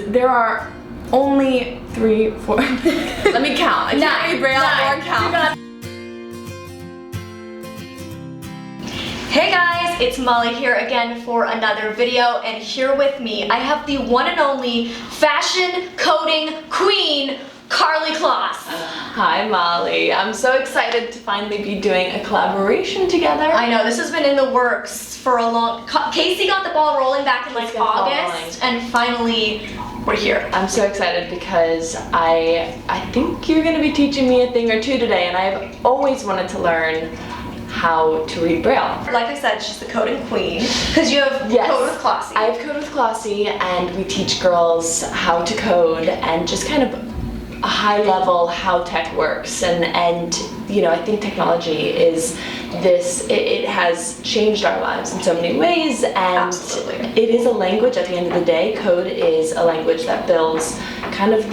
There are only 3, 4. Let me count. I can't read Braille or count. Hey guys, it's Molly here again for another video, and here with me I have the one and only fashion coding queen, Karlie Kloss. Hi Molly, I'm so excited to finally be doing a collaboration together. I know, this has been in the works for a long... Casey got the ball rolling back in like August, and finally we're here. I'm so excited because I think you're going to be teaching me a thing or two today, and I've always wanted to learn how to read Braille. Like I said, she's the coding queen, because you have Code with Klossy. I have Code with Klossy, and we teach girls how to code and just kind of a high level how tech works, and you know, I think technology is this, it has changed our lives in so many ways, and Absolutely. It is a language at the end of the day. Code is a language that builds kind of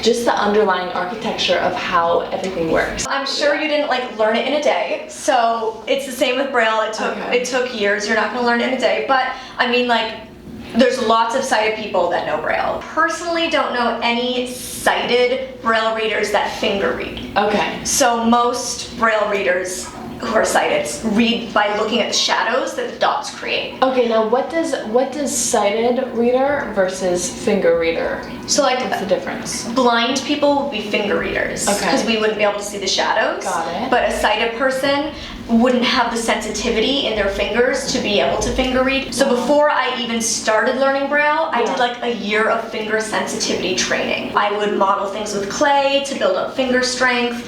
just the underlying architecture of how everything works. I'm sure you didn't like learn it in a day, so it's the same with Braille. It took years. You're not gonna learn it in a day, but I mean, like, there's lots of sighted people that know Braille. Personally, don't know any sighted Braille readers that finger read. Okay. So most Braille readers who are sighted read by looking at the shadows that the dots create. Okay, now what does sighted reader versus finger reader? So like, what's the difference? Blind people would be finger readers, Okay. because we wouldn't be able to see the shadows. Got it. But a sighted person wouldn't have the sensitivity in their fingers to be able to finger read. So before I even started learning Braille, I did like a year of finger sensitivity training. I would model things with clay to build up finger strength.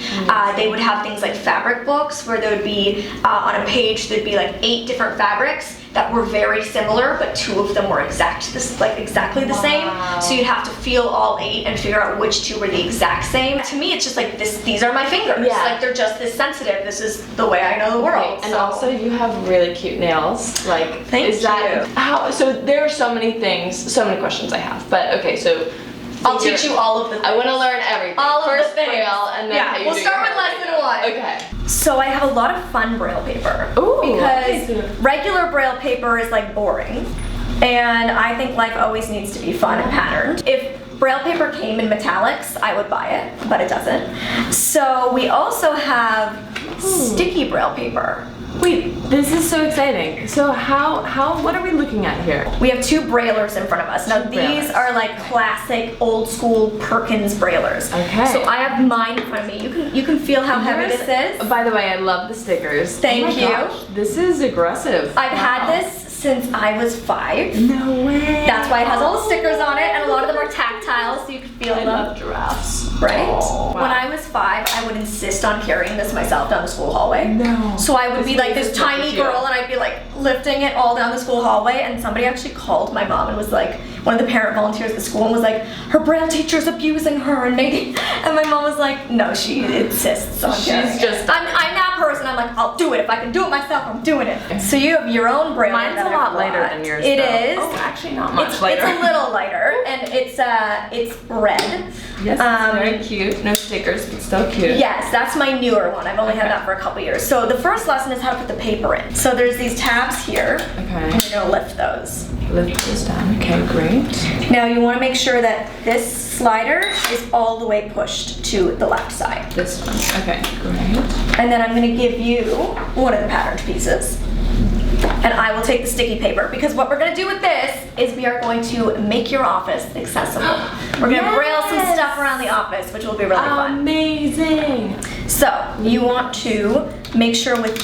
They would have things like fabric books where there would be, on a page, there'd be like 8 different fabrics that were very similar, but 2 of them were exactly the same. So you'd have to feel all 8 and figure out which 2 were the exact same. To me, it's just like these are my fingers. Yeah. Like, they're just this sensitive. This is the way I know the world. And also, you have really cute nails. Like, Thank you. How? So there are so many things, so many questions I have. But okay, so I'll teach you all of the things. I want to learn everything. All of First the things. Braille, and then how you we'll do start your with lesson 1. Okay. So I have a lot of fun Braille paper. Ooh, because okay. regular Braille paper is like boring, and I think life always needs to be fun and patterned. If Braille paper came in metallics, I would buy it, but it doesn't. So we also have sticky Braille paper. Wait, this is so exciting. So what are we looking at here? We have 2 Braillers in front of us. Now these are like classic old school Perkins Braillers. Okay. So I have mine in front of me. You can feel how heavy this is. By the way, I love the stickers. Thank you. Gosh, this is aggressive. I've had this since I was 5. No way. That's why it has all the stickers on it, and a lot of them are tactile, so you can feel them. I love giraffes. Right? Oh, wow. When I was 5, I would insist on carrying this myself down the school hallway. No. So I would be like this is tiny cute. girl, and I'd be like lifting it all down the school hallway, and somebody actually called my mom and was like, one of the parent volunteers at the school, and was like, her Braille teacher's abusing her, and my mom was like, no, she insists on carrying it. I'm that person. I'm like, I'll do it. If I can do it myself, I'm doing it. So you have your own Braille. Mine's a lot lighter than yours. It though. is. Oh, actually not much It's lighter. a little lighter, and it's red. Yes, it's very cute. No stickers, but still cute. Yes, that's my newer one. I've only had that for a couple years. So the first lesson is how to put the paper in. So there's these tabs here. Okay. And you're gonna lift those. Lift this down. Okay, great. Now you want to make sure that this slider is all the way pushed to the left side. This one. Okay, great. And then I'm gonna give you one of the patterned pieces. And I will take the sticky paper, because what we're gonna do with this is we are going to make your office accessible. We're gonna Braille some stuff around the office, which will be really fun. Amazing. So you want to make sure with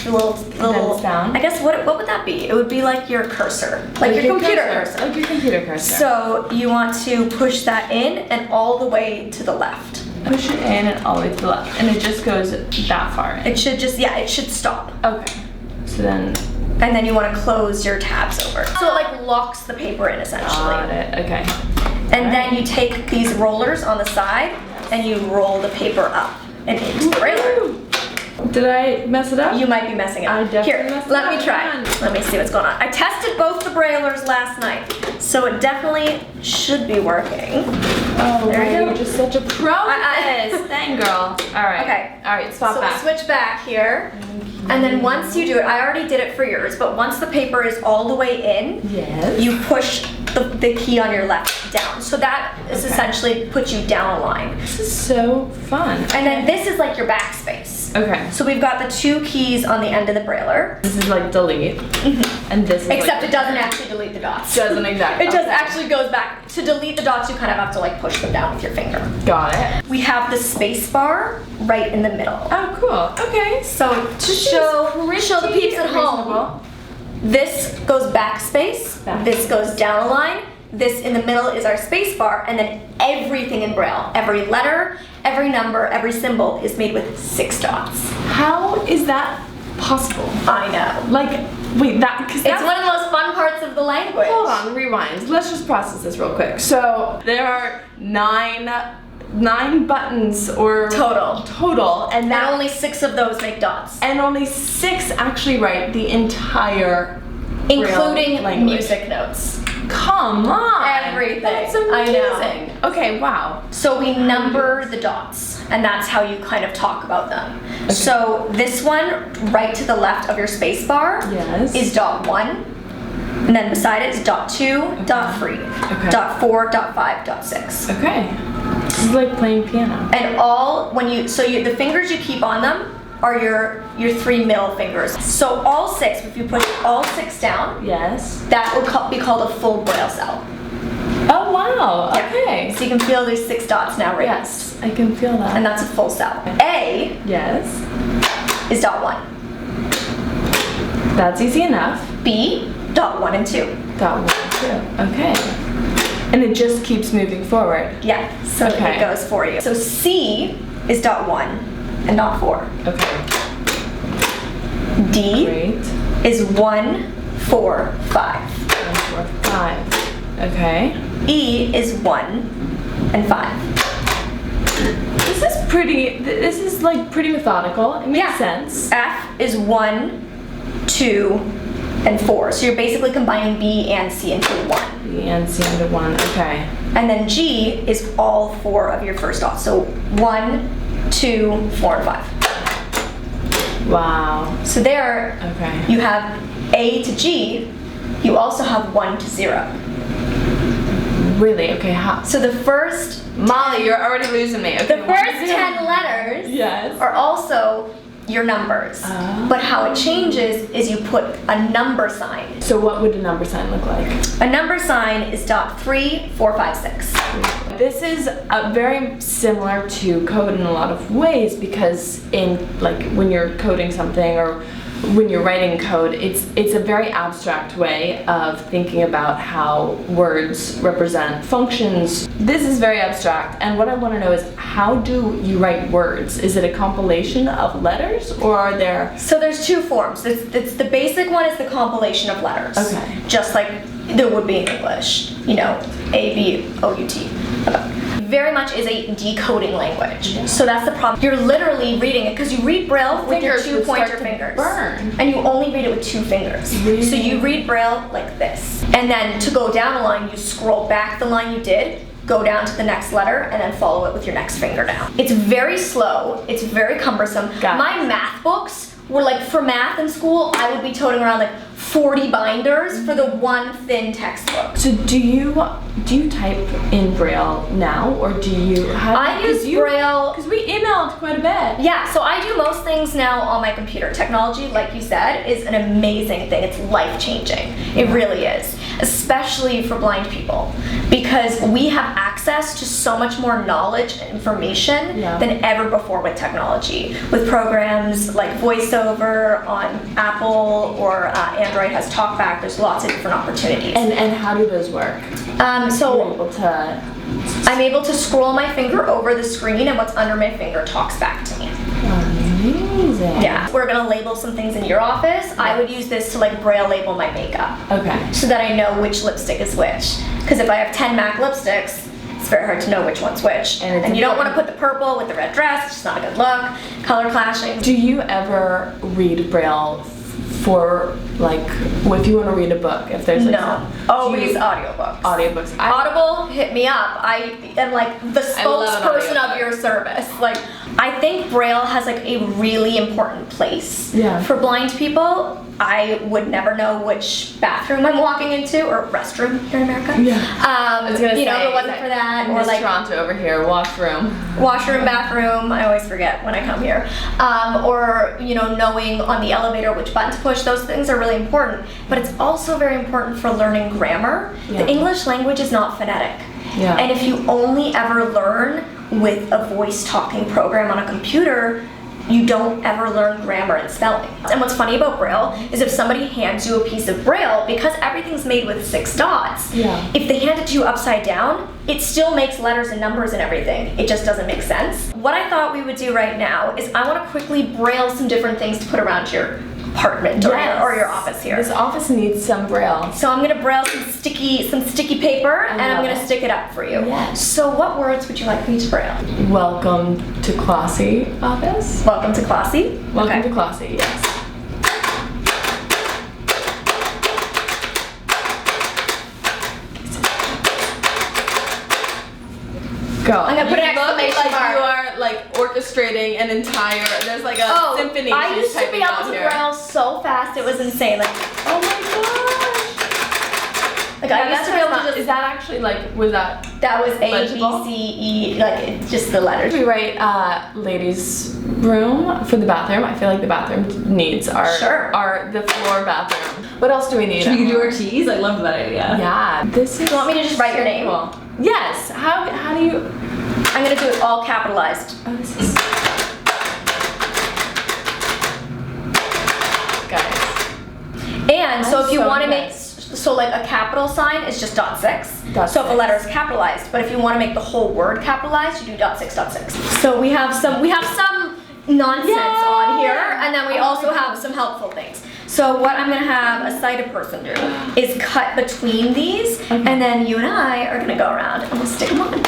the little down. I guess what would that be? It would be like your cursor, like your computer cursor. Like your computer cursor. So you want to push that in and all the way to the left. Push it in and all the way to the left, and it just goes that far in. It should just, it should stop. Okay. So then. And then you want to close your tabs over. So it like locks the paper in essentially. Got it. Okay. And then you take these rollers on the side and you roll the paper up and into the Brailler. Did I mess it up? You might be messing it up. I definitely Here, messed it let up. me try. Come on. Let me see what's going on. I tested both the Braillers last night, so it definitely should be working. Oh, there you go. You're just such a pro at this. Dang, girl. All right. Okay. All right, swap So back. switch back here. And then once you do it, I already did it for yours, but once the paper is all the way in, Yes. you push the key on your left down. So that is essentially puts you down a line. This is so fun. And then this is like your backspace. Okay. So we've got the 2 keys on the end of the brailler. This is like delete. And this is Except like, it doesn't actually delete the dots. Doesn't exactly. It just actually goes back. To delete the dots, you kind of have to like push them down with your finger. Got it. We have the space bar right in the middle. Oh, cool. Okay. So to show the peeps at home, this goes backspace, this goes down a line, this in the middle is our space bar, and then everything in Braille, every letter, every number, every symbol is made with 6 dots. How is that possible? I know. Like, wait, it's one of the most fun parts of the language. Hold on, rewind. Let's just process this real quick. So there are 9 buttons or total, and now only 6 of those make dots. And only 6 actually write the entire including Braille music notes. Come on! Everything. That's amazing. I know. Okay, wow. So we number the dots, and that's how you kind of talk about them. Okay. So this one, right to the left of your space bar, is dot 1. And then beside it is dot 2, dot 3, dot 4, dot 5, dot 6. Okay. This is like playing piano. And the fingers you keep on them are your 3 middle fingers. So all 6, if you push all 6 down, that would be called a full Braille cell. Oh wow, okay. So you can feel these 6 dots now raised. Yes, I can feel that. And that's a full cell. A is dot 1. That's easy enough. B, dot 1 and 2. Dot 1 and 2, okay. And it just keeps moving forward. Yeah, so it goes for you. So C is dot 1 and not 4. Okay. D is 1, 4, 5. 1, 4, 5. Okay. E is 1 and 5. This is like pretty methodical. It makes sense. F is 1, 2, and 4. So you're basically combining B and C into 1. B and C into 1, okay. And then G is all 4 of your first dots. So 1, 2, 4, and 5. Wow. So there you have A to G. You also have 1 to 0. Really? Okay, how? So the first... Molly, you're already losing me. Okay, the first 10 letters are also your numbers. But how it changes is you put a number sign. So what would a number sign look like? A number sign is dot 3, 4, 5, 6. This is very similar to code in a lot of ways, because when you're coding something or when you're writing code, it's a very abstract way of thinking about how words represent functions. This is very abstract, and what I want to know is, how do you write words? Is it a compilation of letters, or are there... So there's 2 forms. It's the basic one is the compilation of letters. Okay. Just like there would be in English. You know, A, B, O, U, T. Very much is a decoding language. So that's the problem. You're literally reading it, because you read Braille with your 2 pointer fingers. Burn. And you only read it with 2 fingers. Really? So you read Braille like this. And then to go down a line, you scroll back the line you did, go down to the next letter, and then follow it with your next finger down. It's very slow. It's very cumbersome. My math books were like, for math in school, I would be toting around like 40 binders for the one thin textbook. So do you type in Braille now, or do you have... I use Braille... Because we emailed quite a bit. Yeah, so I do most things now on my computer. Technology, like you said, is an amazing thing. It's life-changing. It really is. Especially for blind people. Because we have access to so much more knowledge and information than ever before with technology. With programs like VoiceOver on Apple, or Android has TalkBack. There's lots of different opportunities. And how do those work? I'm able to scroll my finger over the screen, and what's under my finger talks back to me. Amazing. Yeah. We're gonna label some things in your office. I would use this to like Braille label my makeup. Okay. So that I know which lipstick is which. Because if I have 10 MAC lipsticks, it's very hard to know which one's which. And you don't want to put the purple with the red dress. It's just not a good look. Color clashing. Do you ever read Braille for, like, if you want to read a book, if there's always audiobooks. Audiobooks. Audible, hit me up. I am like the spokesperson of your service. Like, I think Braille has like a really important place Yeah. for blind people. I would never know which bathroom I'm walking into or restroom here in America. Yeah. I was gonna you know, say, if it wasn't for that, or Miss like Toronto over here, washroom. washroom, bathroom. I always forget when I come here. Or you know, knowing on the elevator which button to push. Those things are really important. But it's also very important for learning grammar. Yeah. The English language is not phonetic. Yeah. And if you only ever learn with a voice talking program on a computer, you don't ever learn grammar and spelling. And what's funny about Braille is if somebody hands you a piece of Braille, because everything's made with 6 dots, Yeah. if they hand it to you upside down, it still makes letters and numbers and everything. It just doesn't make sense. What I thought we would do right now is I want to quickly Braille some different things to put around your apartment Yes. or your office here. This office needs some Braille. So I'm gonna Braille some sticky paper and I'm love gonna it. stick it up for you. Yes. So what words would you like me to Braille? Welcome to Classy office. Welcome to Classy. Welcome Okay. to Classy, yes. Girl, I'm gonna put an you look exclamation like mark. you are like orchestrating an entire, there's like a symphony I she's used to be typing able out to here. Braille so fast, it was insane. Like, Oh my gosh! like I used to be able to just. Is that actually like, was that? That was A, legible? B, C, E, like it's just the letters. We write ladies' room for the bathroom. I feel like the bathroom needs Sure. are the floor bathroom. What else do we need? Should we do our T's? I love that idea. Yeah, this is. Do you want me to just write your name? cool. Yes. How do you? I'm gonna do it all capitalized. Oh, this is. Guys. And so if you so want to make, impressed. so like a capital sign is just .6. Dot So if a six. letter is capitalized, but if you want to make the whole word capitalized, you do .6. So we have some nonsense on here, and then we also have some helpful things. So what I'm gonna have a sighted person do is cut between these, and then you and I are gonna go around and we'll stick them on.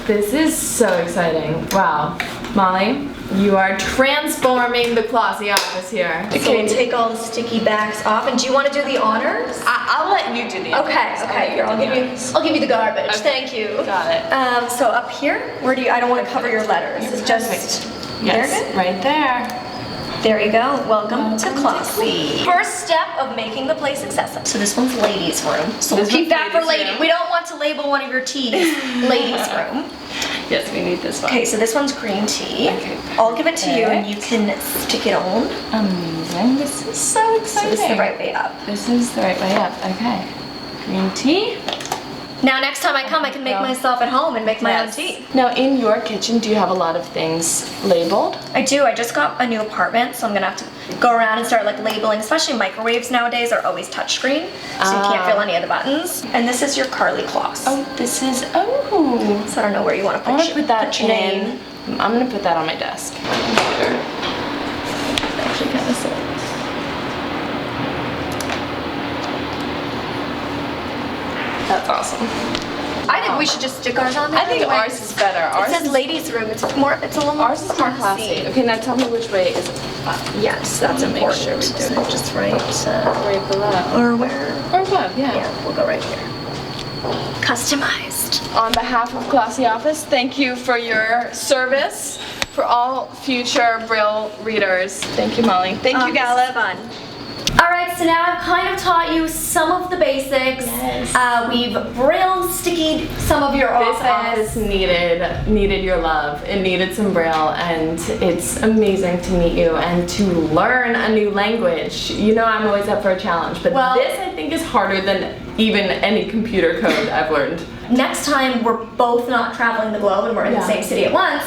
This is so exciting. Wow. Molly, you are transforming the Klossy office here. So we'll take all the sticky backs off, and do you want to do the honors? I'll let you do the Okay, here, I'll give you the garbage. Thank you. Got it. So up here, where do you? I don't want to cover your letters. It's just Yes, there. right there. There you go. Welcome to Klossy. First step of making the place accessible. So this one's ladies' room. So we'll This keep one's that for ladies' lady. room. We don't want to label one of your teas ladies' room. Yes, we need this one. Okay, so this one's green tea. Okay, I'll give it to you, and you can stick it on. Amazing. This is so So exciting. this is the right way up. This is the right way up. Okay. Green tea. Now next time I come, I can make myself at home and make my own Yes. tea. Now, in your kitchen, do you have a lot of things labeled? I do. I just got a new apartment, so I'm gonna have to go around and start like labeling. Especially microwaves nowadays are always touchscreen, so you can't feel any of the buttons. And this is your Karlie Kloss. Oh, this is. Oh. So I don't know where you want to I put, want to put that your name. I'm gonna put that on my desk. Computer. Actually, kind of silly. That's awesome. I think we should just stick ours on there. I think anyway. ours is better. It Ours says is, ladies' room. It's more. It's a little more. ours is more classy. Okay, now tell me which way is up. Yes, that's Make important. sure we do So it. just right. Right below. Or where? Or above, yeah. Yeah, we'll go right here. Customized. On behalf of Klossy Office, thank you for your service for all future Braille readers. Thank you, Molly. Thank you, This is Gallup. fun. All right, so now I've kind of taught you some of the basics. Yes. We've Braille stickied some of your This office needed your love. It needed some Braille, and it's amazing to meet you and to learn a new language. You know I'm always up for a challenge, but Well- this I think is harder than even any computer code I've learned. Next time we're both not traveling the globe and we're in the Yeah. same city at once,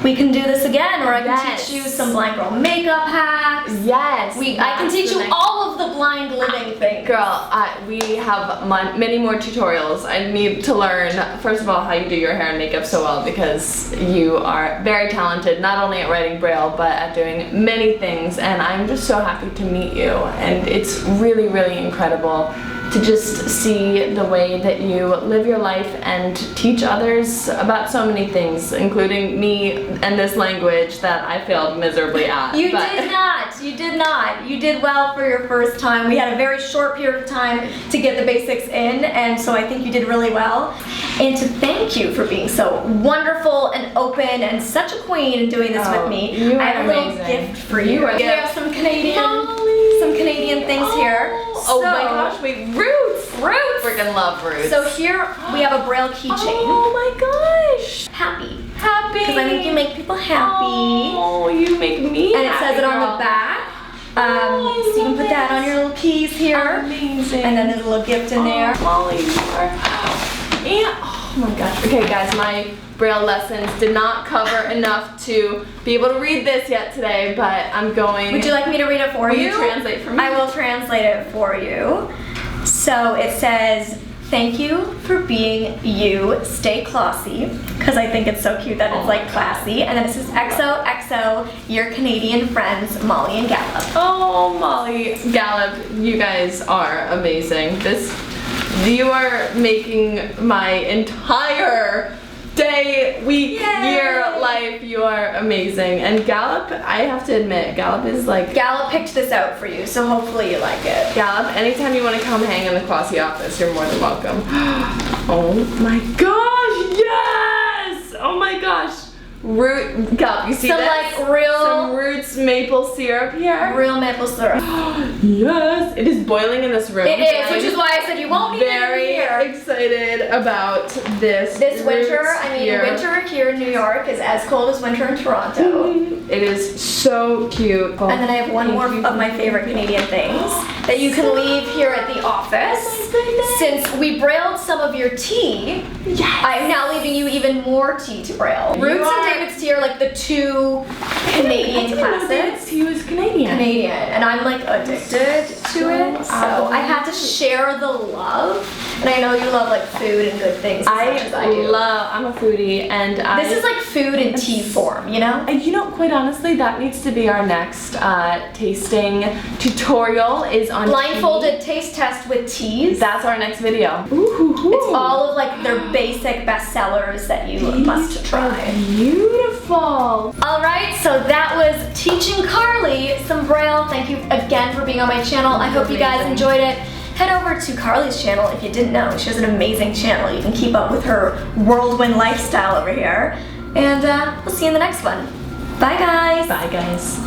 we can do this again, or I can Yes. teach you some blind girl makeup hacks. Yes. I can teach you all of the blind living things. Girl, we have many more tutorials. I need to learn, first of all, how you do your hair and makeup so well, because you are very talented, not only at writing Braille, but at doing many things, and I'm just so happy to meet you, and it's really, really incredible to just see the way that you live your life and teach others about so many things, including me and this language that I failed miserably at. You did not. You did not. You did well for your first time. We had a very short period of time to get the basics in, and so I think you did really well. And to thank you for being so wonderful and open and such a queen and doing this with me. You I have are a little amazing. gift for you. We have some Canadian things here. Oh my gosh, wait, roots! Roots! Freaking love roots. So here we have a Braille keychain. Oh my gosh! Happy. Happy! Because I think you make people happy. Oh, you make me And it happy, says it on girl. the back. Oh, so you can put that on your little keys here. Amazing. And then there's a little gift in there. Molly, you are... And, oh my gosh. Okay, guys, my Braille lessons did not cover enough to be able to read this yet today, but I'm going... Would you like me to read it for Will you? you translate for me? I will translate it for you. So it says, thank you for being you, stay classy, because I think it's so cute that it's like classy. And then it says, XOXO, your Canadian friends, Molly and Gallup. Oh, Molly, Gallup, you guys are amazing. You are making my entire day, week, Yay! year, life. You are amazing. And Gallup, I have to admit, Gallup is like... Gallup picked this out for you, so hopefully you like it. Gallup, anytime you want to come hang in the Klossy office, you're more than welcome. Oh my gosh, yes! Oh my gosh. Root, Gallup, you see Some this? like real... Some Roots maple syrup here. Real maple syrup. Yes, it is boiling in this room. It is, which is why I said you won't need it very here. excited about this. This winter, Roots I mean, here. winter here in New York is as cold as winter in Toronto. It is so cute. And then I have one more of my favorite Canadian things that you can leave here at the office. Since we brailled some of your tea, I'm now leaving you even more tea to braille. Roots and David's tea are like the two Canadian classics. He was Canadian. Canadian, and I'm like addicted to it, so I had to share the love. And I know you love like food and good things as much as I do. I'm a foodie, and This is like food in tea form, you know? And you know, quite honestly, that needs to be our next tasting tutorial. Is on Blindfolded taste test with teas. That's our next video. Ooh. It's all of like their basic bestsellers that you must try. Beautiful. All right, so that was teaching Karlie some Braille. Thank you again for being on my channel. I hope you guys enjoyed it. Head over to Karlie's channel if you didn't know. She has an amazing channel. You can keep up with her whirlwind lifestyle over here. And we'll see you in the next one. Bye, guys. Bye, guys.